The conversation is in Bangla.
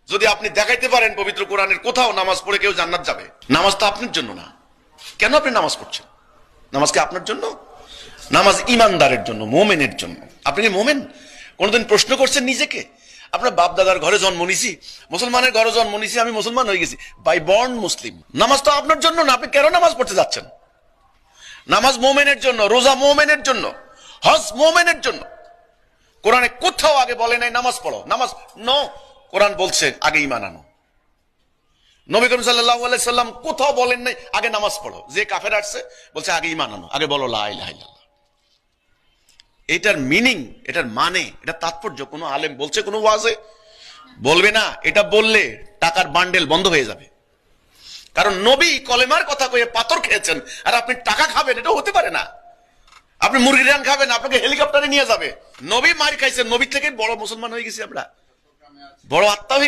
যদি আপনি দেখাইতে পারেন পবিত্র কোরআনের কোথাও নামাজ পড়ে কেউ জান্নাত যাবে, নামাজ তো আপনার জন্য না। কেন আপনি নামাজ পড়ছেন? নামাজ কি আপনার জন্য? নামাজ ইমানদারের জন্য, মোমেনের জন্য। আপনি কি মোমেন? কোনদিন প্রশ্ন করছেন নিজেকে? আপনার বাপ দাদার ঘরে জন্ম নিছি, মুসলমানের ঘরে জন্ম নিছি, আমি মুসলমান হয়ে গেছি, বাই বর্ন মুসলিম। নামাজ তো আপনার জন্য না, আপনি কেন নামাজ পড়তে যাচ্ছেন? নামাজ মোমেনের জন্য, রোজা মোমেনের জন্য, হজ মোমেনের জন্য। কোরআনে কোথাও আগে বলে নাই নামাজ পড়ো, নামাজ নো। কোরআন বলছে আগে ঈমান আনো। নবী করিম সাল্লাল্লাহু আলাইহি সাল্লাম কোথাও বলেন নাই আগে নামাজ পড়ো। যে কাফের আসছে বলছে আগে ঈমান আনো, আগে বলো লা ইলাহা ইল্লাল্লাহ। এটার মিনিং, এটার মানে, এটা তাৎপর্য কোন আলেম বলছে কোন ওয়াজে? বলবে না। এটা বললে টাকার বান্ডেল বন্ধ হয়ে যাবে। কারণ নবী কলেমার কথা কয়ে পাথর খেয়েছেন, আর আপনি টাকা খাবেন, এটা হতে পারে না। আপনি মুরগির রান খাবেন, আপনাকে হেলিকপ্টারে নিয়ে যাবে। নবী মার খাইছেন, নবী থেকে বড় মুসলমান হয়ে গেছি আমরা, বড় আত্মা হয়ে গেছি।